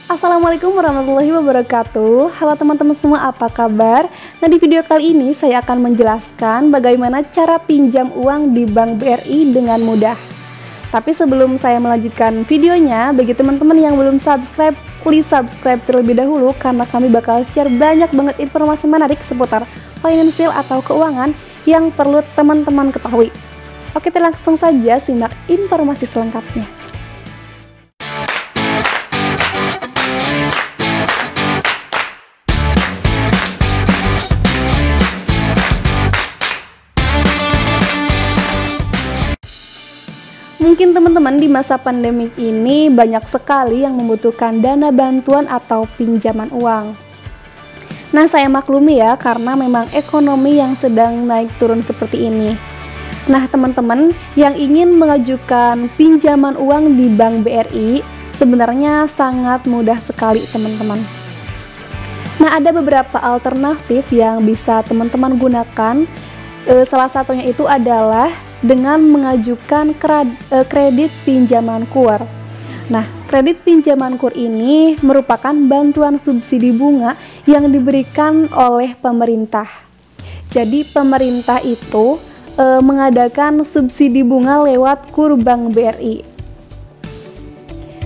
Assalamualaikum warahmatullahi wabarakatuh. Halo teman-teman semua, apa kabar? Nah, di video kali ini saya akan menjelaskan bagaimana cara pinjam uang di Bank BRI dengan mudah. Tapi sebelum saya melanjutkan videonya, bagi teman-teman yang belum subscribe, please subscribe terlebih dahulu karena kami bakal share banyak banget informasi menarik seputar finansial atau keuangan yang perlu teman-teman ketahui. Oke, kita langsung saja simak informasi selengkapnya. Mungkin teman-teman di masa pandemik ini banyak sekali yang membutuhkan dana bantuan atau pinjaman uang. Nah, saya maklumi ya, karena memang ekonomi yang sedang naik turun seperti ini. Nah, teman-teman yang ingin mengajukan pinjaman uang di Bank BRI sebenarnya sangat mudah sekali, teman-teman. Nah, ada beberapa alternatif yang bisa teman-teman gunakan. Salah satunya itu adalah dengan mengajukan kredit pinjaman KUR. Nah, kredit pinjaman KUR ini merupakan bantuan subsidi bunga yang diberikan oleh pemerintah. Jadi pemerintah itu mengadakan subsidi bunga lewat KUR Bank BRI.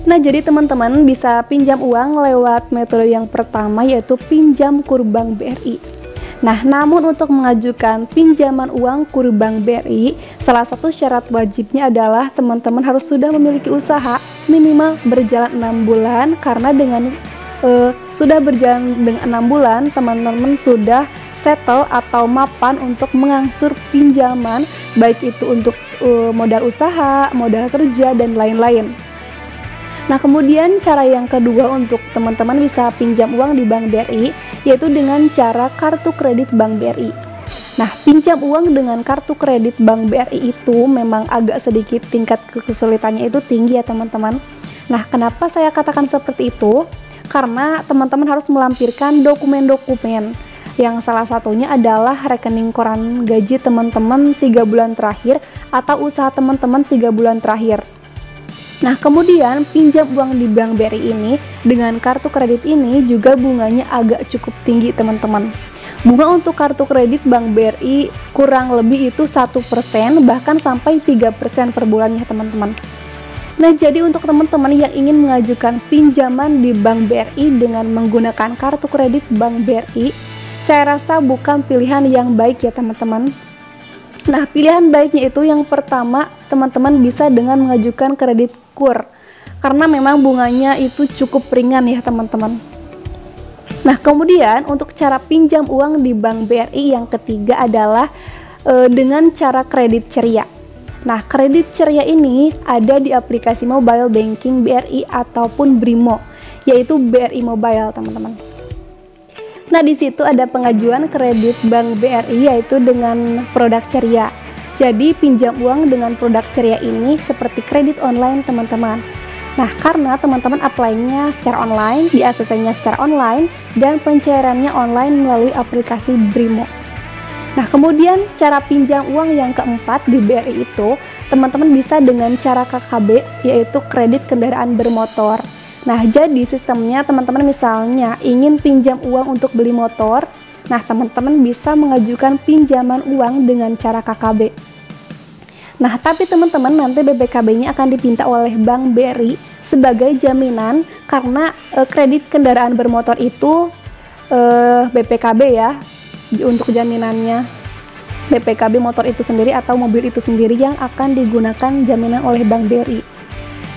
Nah, jadi teman-teman bisa pinjam uang lewat metode yang pertama, yaitu pinjam KUR Bank BRI. Nah, namun untuk mengajukan pinjaman uang KUR Bank BRI, salah satu syarat wajibnya adalah teman-teman harus sudah memiliki usaha minimal berjalan 6 bulan, karena dengan sudah berjalan dengan 6 bulan, teman-teman sudah settle atau mapan untuk mengangsur pinjaman, baik itu untuk modal usaha, modal kerja, dan lain-lain. Nah, kemudian cara yang kedua untuk teman-teman bisa pinjam uang di Bank BRI, yaitu dengan cara kartu kredit Bank BRI. Nah, pinjam uang dengan kartu kredit Bank BRI itu memang agak sedikit tingkat kesulitannya itu tinggi ya teman-teman. Nah, kenapa saya katakan seperti itu? Karena teman-teman harus melampirkan dokumen-dokumen, yang salah satunya adalah rekening koran gaji teman-teman 3 bulan terakhir atau usaha teman-teman 3 bulan terakhir. Nah, kemudian pinjam uang di Bank BRI ini dengan kartu kredit ini juga bunganya agak cukup tinggi, teman-teman. Bunga untuk kartu kredit Bank BRI kurang lebih itu 1%, bahkan sampai 3% per bulannya, teman-teman. Nah, jadi untuk teman-teman yang ingin mengajukan pinjaman di Bank BRI dengan menggunakan kartu kredit Bank BRI, saya rasa bukan pilihan yang baik ya, teman-teman. Nah, pilihan baiknya itu yang pertama, teman-teman bisa dengan mengajukan kredit KUR, karena memang bunganya itu cukup ringan ya, teman-teman. Nah, kemudian untuk cara pinjam uang di Bank BRI yang ketiga adalah dengan cara kredit ceria. Nah, kredit ceria ini ada di aplikasi mobile banking BRI ataupun BRIMO, yaitu BRI Mobile, teman-teman. Nah, di situ ada pengajuan kredit Bank BRI yaitu dengan produk ceria. Jadi pinjam uang dengan produk ceria ini seperti kredit online, teman-teman. Nah, karena teman-teman apply-nya secara online, di ACC-nya secara online, dan pencairannya online melalui aplikasi BRIMO. Nah, kemudian cara pinjam uang yang keempat di BRI itu, teman-teman bisa dengan cara KKB, yaitu kredit kendaraan bermotor. Nah, jadi sistemnya teman-teman misalnya ingin pinjam uang untuk beli motor, nah teman-teman bisa mengajukan pinjaman uang dengan cara KKB. Nah, tapi teman-teman nanti BPKB-nya akan dipinta oleh Bank BRI sebagai jaminan, karena kredit kendaraan bermotor itu BPKB ya, untuk jaminannya. BPKB motor itu sendiri atau mobil itu sendiri yang akan digunakan jaminan oleh Bank BRI.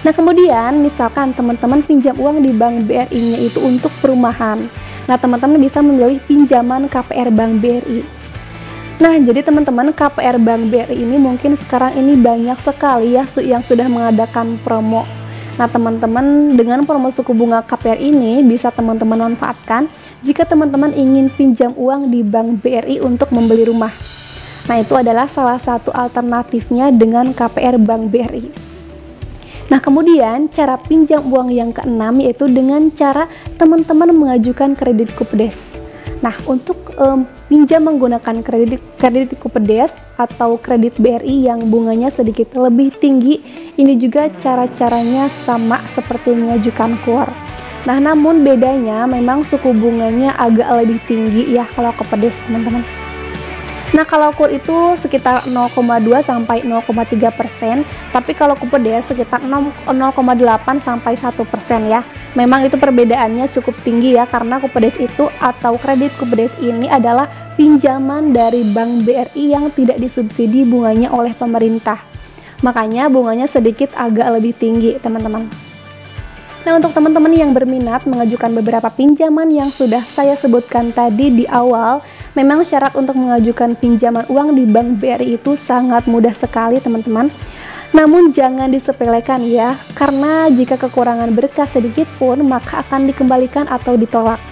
Nah, kemudian misalkan teman-teman pinjam uang di Bank BRI-nya itu untuk perumahan. Nah, teman-teman bisa memilih pinjaman KPR Bank BRI. Nah, jadi teman-teman, KPR Bank BRI ini mungkin sekarang ini banyak sekali ya yang sudah mengadakan promo. Nah, teman-teman dengan promo suku bunga KPR ini bisa teman-teman manfaatkan jika teman-teman ingin pinjam uang di Bank BRI untuk membeli rumah. Nah, itu adalah salah satu alternatifnya dengan KPR Bank BRI. Nah, kemudian cara pinjam uang yang keenam yaitu dengan cara teman-teman mengajukan kredit Kupedes. Nah, untuk pinjam menggunakan kredit Kupedes atau kredit BRI yang bunganya sedikit lebih tinggi, ini juga cara-caranya sama seperti mengajukan KUR. Nah, namun bedanya memang suku bunganya agak lebih tinggi ya kalau Kupedes, teman-teman. Nah, kalau KUR itu sekitar 0,2 sampai 0,3%, tapi kalau Kupedes sekitar 0,8 sampai 1% ya. Memang itu perbedaannya cukup tinggi ya, karena Kupedes itu atau kredit Kupedes ini adalah pinjaman dari Bank BRI yang tidak disubsidi bunganya oleh pemerintah. Makanya bunganya sedikit agak lebih tinggi, teman-teman. Nah, untuk teman-teman yang berminat mengajukan beberapa pinjaman yang sudah saya sebutkan tadi di awal, memang syarat untuk mengajukan pinjaman uang di Bank BRI itu sangat mudah sekali, teman-teman. Namun jangan disepelekan ya, karena jika kekurangan berkas sedikit pun maka akan dikembalikan atau ditolak.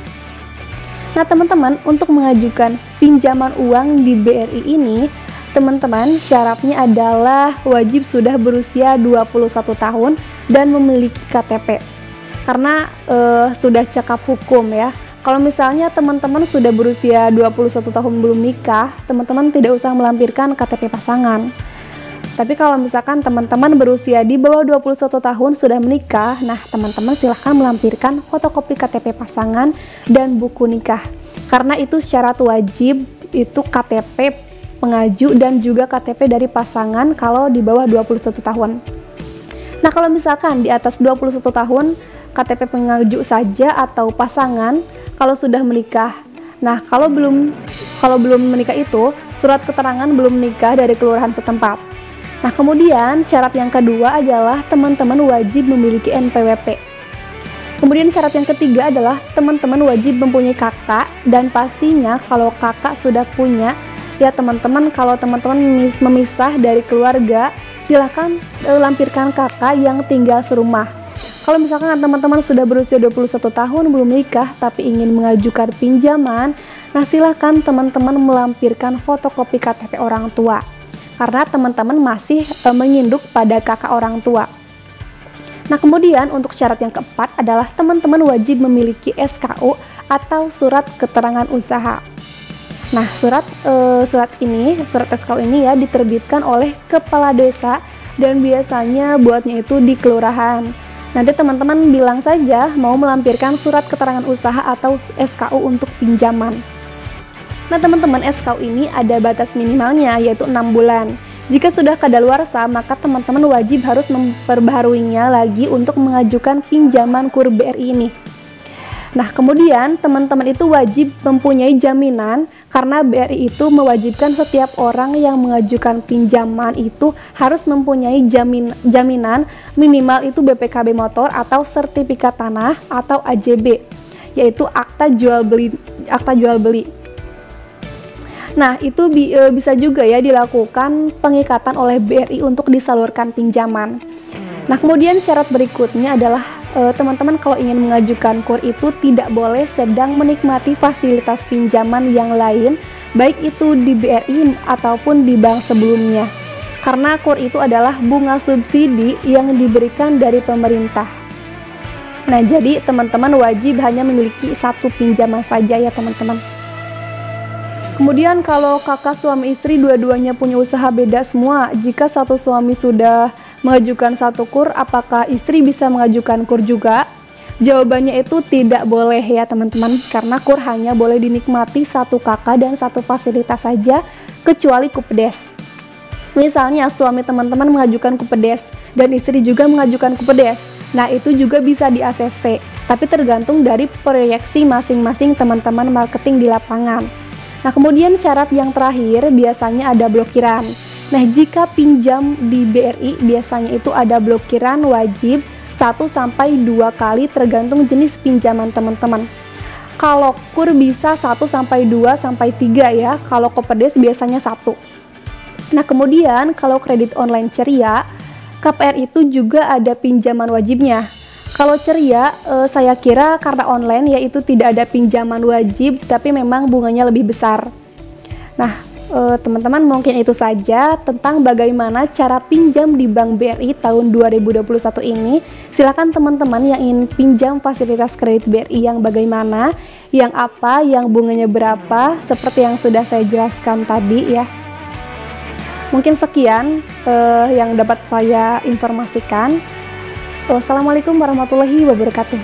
Nah, teman-teman, untuk mengajukan pinjaman uang di BRI ini, teman-teman, syaratnya adalah wajib sudah berusia 21 tahun dan memiliki KTP. Karena sudah cakap hukum ya. Kalau misalnya teman-teman sudah berusia 21 tahun belum nikah, teman-teman tidak usah melampirkan KTP pasangan. Tapi kalau misalkan teman-teman berusia di bawah 21 tahun sudah menikah, nah teman-teman silahkan melampirkan fotokopi KTP pasangan dan buku nikah. Karena itu syarat wajib, itu KTP pengaju dan juga KTP dari pasangan kalau di bawah 21 tahun. Nah, kalau misalkan di atas 21 tahun, KTP pengaju saja atau pasangan kalau sudah menikah. Nah, kalau belum menikah itu surat keterangan belum menikah dari kelurahan setempat. Nah, kemudian syarat yang kedua adalah teman-teman wajib memiliki NPWP. Kemudian syarat yang ketiga adalah teman-teman wajib mempunyai kakak, dan pastinya kalau kakak sudah punya ya teman-teman, kalau teman-teman memisah dari keluarga, silahkan lampirkan kakak yang tinggal serumah. Kalau misalkan teman-teman sudah berusia 21 tahun belum menikah tapi ingin mengajukan pinjaman, nah silahkan teman-teman melampirkan fotokopi KTP orang tua, karena teman-teman masih menginduk pada kakak orang tua. Nah, kemudian untuk syarat yang keempat adalah teman-teman wajib memiliki SKU atau surat keterangan usaha. Nah, surat SKU ini ya diterbitkan oleh kepala desa dan biasanya buatnya itu di kelurahan. Nanti teman-teman bilang saja mau melampirkan surat keterangan usaha atau SKU untuk pinjaman. Nah, teman-teman, SKU ini ada batas minimalnya yaitu 6 bulan. Jika sudah kadaluarsa, maka teman-teman wajib harus memperbaharuinya lagi untuk mengajukan pinjaman KUR BRI ini. Nah, kemudian teman-teman itu wajib mempunyai jaminan, karena BRI itu mewajibkan setiap orang yang mengajukan pinjaman itu harus mempunyai jaminan minimal itu BPKB motor atau sertifikat tanah atau AJB, yaitu akta jual beli. Nah, itu bisa juga ya dilakukan pengikatan oleh BRI untuk disalurkan pinjaman. Nah, kemudian syarat berikutnya adalah teman-teman kalau ingin mengajukan KUR itu tidak boleh sedang menikmati fasilitas pinjaman yang lain, baik itu di BRI ataupun di bank sebelumnya. Karena KUR itu adalah bunga subsidi yang diberikan dari pemerintah. Nah, jadi teman-teman wajib hanya memiliki satu pinjaman saja ya, teman-teman. Kemudian kalau kakak suami istri dua-duanya punya usaha beda semua, jika satu suami sudah mengajukan satu KUR, apakah istri bisa mengajukan KUR juga? Jawabannya itu tidak boleh ya, teman-teman, karena KUR hanya boleh dinikmati satu kakak dan satu fasilitas saja, kecuali Kupedes. Misalnya suami teman-teman mengajukan Kupedes dan istri juga mengajukan Kupedes. Nah, itu juga bisa di ACC, tapi tergantung dari proyeksi masing-masing teman-teman marketing di lapangan. Nah, kemudian syarat yang terakhir biasanya ada blokiran. Nah, jika pinjam di BRI biasanya itu ada blokiran wajib 1-2 kali tergantung jenis pinjaman teman-teman. Kalau KUR bisa 1-2-3 ya, kalau Kupedes biasanya 1. Nah, kemudian kalau kredit online Ceria, KPR itu juga ada pinjaman wajibnya. Kalau Ceria, saya kira karena online yaitu tidak ada pinjaman wajib, tapi memang bunganya lebih besar. Nah, teman-teman, mungkin itu saja tentang bagaimana cara pinjam di Bank BRI tahun 2021 ini. Silakan teman-teman yang ingin pinjam fasilitas kredit BRI yang bagaimana, yang apa, yang bunganya berapa, seperti yang sudah saya jelaskan tadi ya. Mungkin sekian yang dapat saya informasikan. Wassalamualaikum warahmatullahi wabarakatuh.